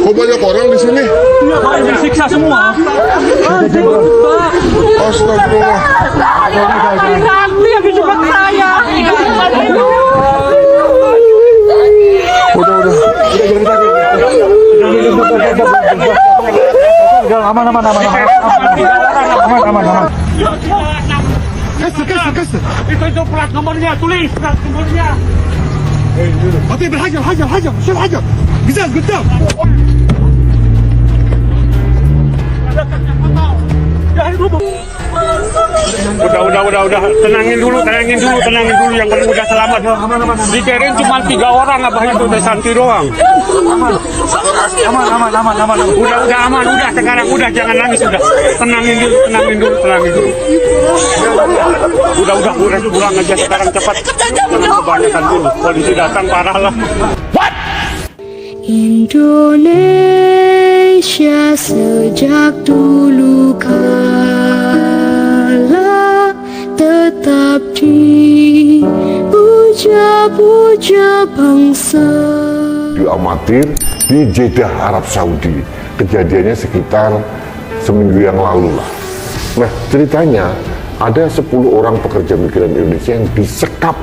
Kok banyak orang di sini? Disiksa semua. Astagfirullah. Nanti yang dijebak saya. Udah. Aman. Kasih. Itu plat nomornya, tulis plat nomornya. Hati berhajar. Syul hajar. Bisa, gedam. Udah. Tenangin dulu. Yang penting udah selamat. Dikirain cuma 3 orang abah itu udah santai doang. Aman. Udah aman. Sekarang udah jangan nangis udah. Tenangin dulu. Udah pulang aja sekarang cepat. Jangan kebanyakan dulu. Polisi datang parah lah. Indonesia sejak dulu kala tetap dipuja-puja bangsa. Diamatir di Jeddah, Arab Saudi. Kejadiannya sekitar seminggu yang lalu lah. Nah, ceritanya ada 10 orang pekerja migran Indonesia yang disekap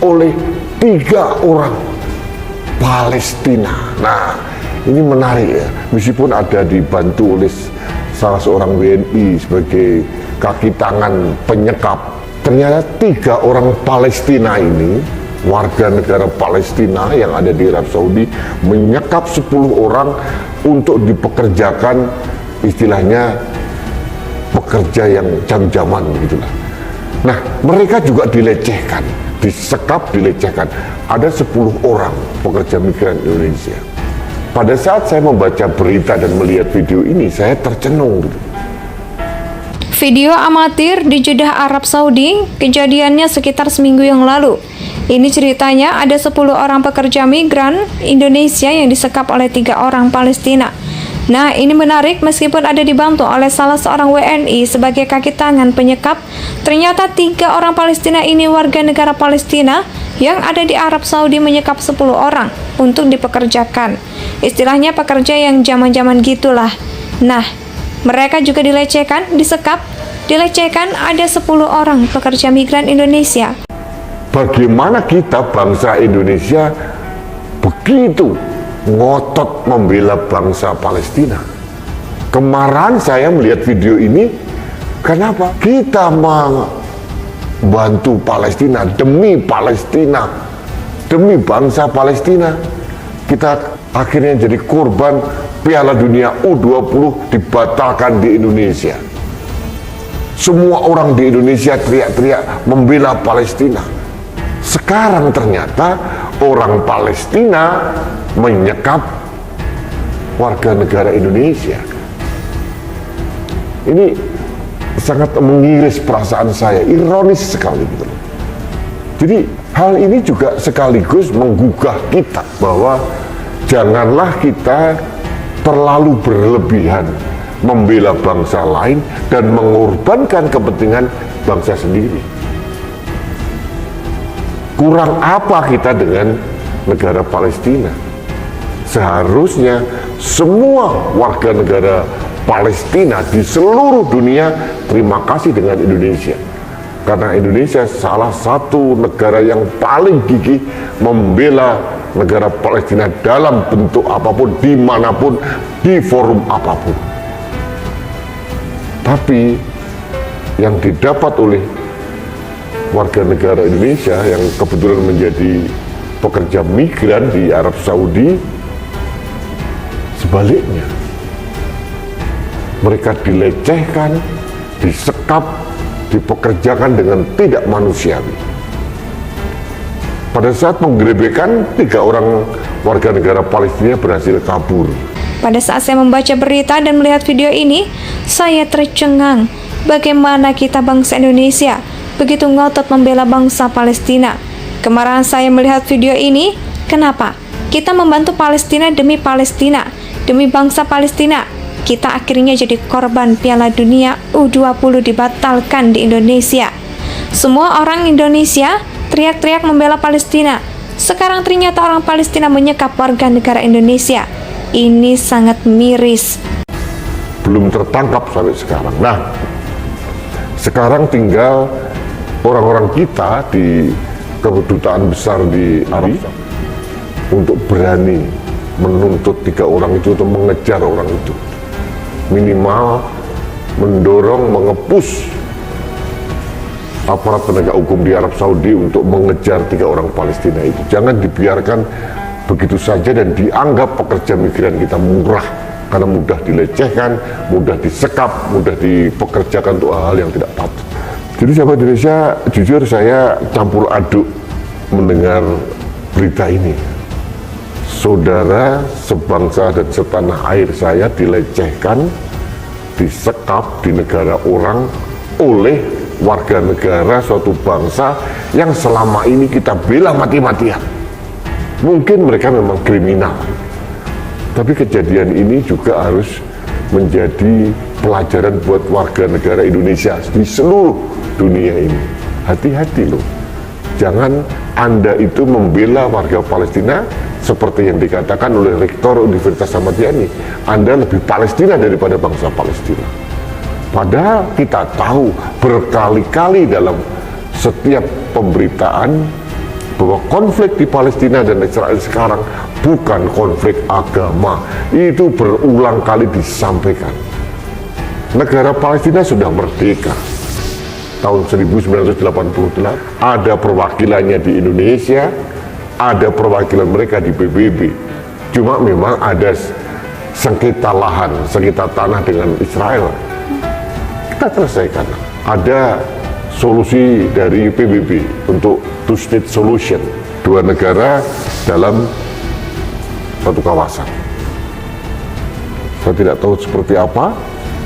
oleh 3 orang Palestina. Nah, ini menarik ya. Meskipun ada dibantu oleh salah seorang WNI sebagai kaki tangan penyekap, ternyata 3 orang Palestina ini, warga negara Palestina yang ada di Arab Saudi, menyekap 10 orang untuk dipekerjakan, istilahnya pekerja yang jam-jaman begitulah. Nah, mereka juga dilecehkan, dilecehkan. Ada 10 orang pekerja migran Indonesia. Pada saat saya membaca berita dan melihat video ini, saya tercenung gitu. Video amatir di Jeddah, Arab Saudi, kejadiannya sekitar seminggu yang lalu. Ini ceritanya ada 10 orang pekerja migran Indonesia yang disekap oleh 3 orang Palestina. Nah, ini menarik meskipun ada dibantu oleh salah seorang WNI sebagai kaki tangan penyekap, ternyata 3 orang Palestina ini warga negara Palestina yang ada di Arab Saudi menyekap 10 orang untuk dipekerjakan. Istilahnya pekerja yang zaman-zaman gitulah. Nah, mereka juga dilecehkan, dilecehkan ada 10 orang pekerja migran Indonesia. Bagaimana kita bangsa Indonesia begitu ngotot membela bangsa Palestina. Kemarin saya melihat video ini, kenapa? Kita membantu Palestina, demi bangsa Palestina. Kita akhirnya jadi korban Piala Dunia U20 dibatalkan di Indonesia. Semua orang di Indonesia teriak-teriak membela Palestina. Sekarang ternyata orang Palestina menyekap warga negara Indonesia. Ini sangat mengiris perasaan saya, ironis sekali gitu loh. Jadi hal ini juga sekaligus menggugah kita bahwa janganlah kita terlalu berlebihan membela bangsa lain dan mengorbankan kepentingan bangsa sendiri. Kurang apa kita dengan negara Palestina? Seharusnya semua warga negara Palestina di seluruh dunia terima kasih dengan Indonesia, karena Indonesia salah satu negara yang paling gigih membela negara Palestina dalam bentuk apapun, dimanapun, di forum apapun. Tapi yang didapat oleh warga negara Indonesia yang kebetulan menjadi pekerja migran di Arab Saudi, sebaliknya mereka dilecehkan, disekap, dipekerjakan dengan tidak manusiawi. Pada saat penggerebekan, 3 orang warga negara Palestina berhasil kabur. Pada saat saya membaca berita dan melihat video ini, saya tercengang bagaimana kita bangsa Indonesia begitu ngotot membela bangsa Palestina. Kemarahan saya melihat video ini, kenapa? Kita membantu Palestina, demi bangsa Palestina. Kita akhirnya jadi korban Piala Dunia U20 dibatalkan di Indonesia. Semua orang Indonesia teriak-teriak membela Palestina. Sekarang ternyata orang Palestina menyekap warga negara Indonesia. Ini sangat miris. Belum tertangkap sampai sekarang. Nah, sekarang tinggal orang-orang kita di kedutaan besar di Arab untuk berani menuntut 3 orang itu atau mengejar orang itu. Minimal mendorong, mengepus aparat penegak hukum di Arab Saudi untuk mengejar 3 orang Palestina itu. Jangan dibiarkan begitu saja dan dianggap pekerja migran kita murah karena mudah dilecehkan, mudah disekap, mudah dipekerjakan untuk hal-hal yang tidak patut. Jadi sahabat Indonesia, jujur saya campur aduk mendengar berita ini. Saudara sebangsa dan setanah air saya dilecehkan, disekap di negara orang oleh warga negara suatu bangsa yang selama ini kita bela mati-matian. Mungkin mereka memang kriminal, tapi kejadian ini juga harus menjadi pelajaran buat warga negara Indonesia di seluruh dunia ini. Hati-hati loh, jangan Anda itu membela warga Palestina seperti yang dikatakan oleh Rektor Universitas Ahmad Yani. Anda lebih Palestina daripada bangsa Palestina. Padahal kita tahu berkali-kali dalam setiap pemberitaan bahwa konflik di Palestina dan Israel sekarang bukan konflik agama. Itu berulang kali disampaikan. Negara Palestina sudah merdeka tahun 1988. Ada perwakilannya di Indonesia, ada perwakilan mereka di PBB. Cuma memang ada sengketa lahan, sengketa tanah dengan Israel. Kita selesaikan. Ada solusi dari PBB untuk two-state solution, 2 negara dalam satu kawasan. Saya tidak tahu seperti apa.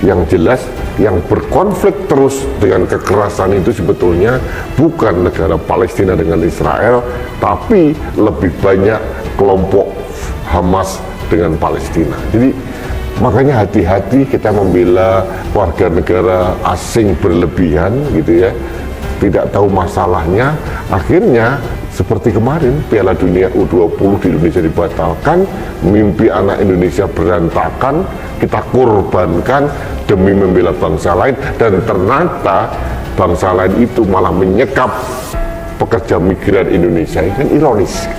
Yang jelas, yang berkonflik terus dengan kekerasan itu sebetulnya bukan negara Palestina dengan Israel, tapi lebih banyak kelompok Hamas dengan Palestina. Jadi makanya hati-hati kita membela warga negara asing berlebihan gitu ya, tidak tahu masalahnya. Akhirnya seperti kemarin Piala Dunia U20 di Indonesia dibatalkan, mimpi anak Indonesia berantakan, kita korbankan demi membela bangsa lain, dan ternyata bangsa lain itu malah menyekap pekerja migran Indonesia. Ini kan ironis.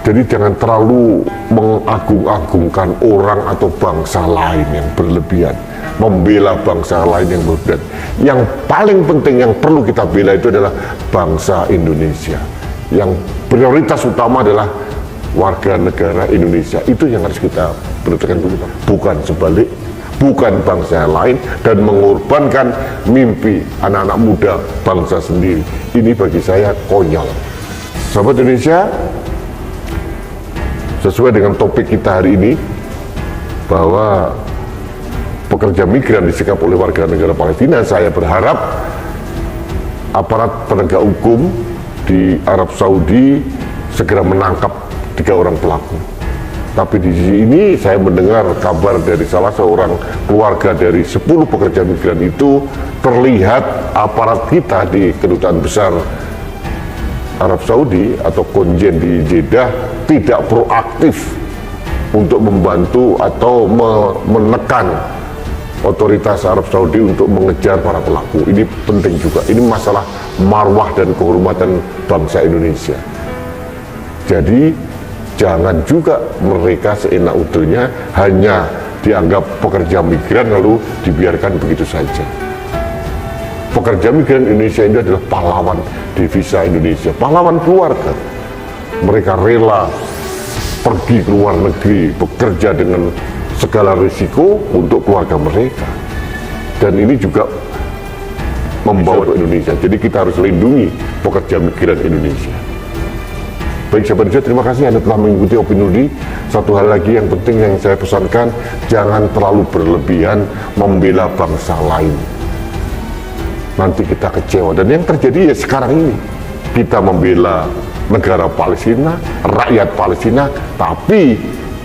Jadi jangan terlalu mengagung-agungkan orang atau bangsa lain yang berlebihan, membela bangsa lain yang berlebihan. Yang paling penting yang perlu kita bela itu adalah bangsa Indonesia. Yang prioritas utama adalah warga negara Indonesia. Itu yang harus kita perhatikan dulu, bukan sebalik, bukan bangsa lain, dan mengorbankan mimpi anak-anak muda bangsa sendiri. Ini bagi saya konyol. Sahabat Indonesia, sesuai dengan topik kita hari ini, bahwa pekerja migran disekap oleh warga negara Palestina, saya berharap aparat penegak hukum di Arab Saudi segera menangkap 3 orang pelaku. Tapi di sisi ini saya mendengar kabar dari salah seorang keluarga dari 10 pekerja migran itu, terlihat aparat kita di kedutaan besar Arab Saudi atau konjen di Jeddah tidak proaktif untuk membantu atau menekan otoritas Arab Saudi untuk mengejar para pelaku. Ini penting juga. Ini masalah marwah dan kehormatan bangsa Indonesia. Jadi jangan juga mereka seenak utuhnya hanya dianggap pekerja migran lalu dibiarkan begitu saja. Pekerja migran Indonesia ini adalah pahlawan devisa Indonesia, pahlawan keluarga. Mereka rela pergi ke luar negeri, bekerja dengan segala risiko untuk keluarga mereka. Dan ini juga membawa Indonesia. Jadi kita harus lindungi pekerja migran Indonesia. Baik sahabat Indonesia, terima kasih Anda telah mengikuti Opini Nudi. Satu hal lagi yang penting yang saya pesankan, jangan terlalu berlebihan membela bangsa lain. Nanti kita kecewa. Dan yang terjadi ya sekarang ini, kita membela negara Palestina, rakyat Palestina, tapi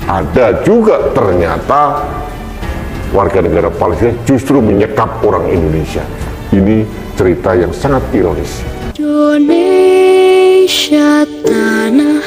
ada juga ternyata warga negara Palestina justru menyekap orang Indonesia. Ini cerita yang sangat ironis. Indonesia tanah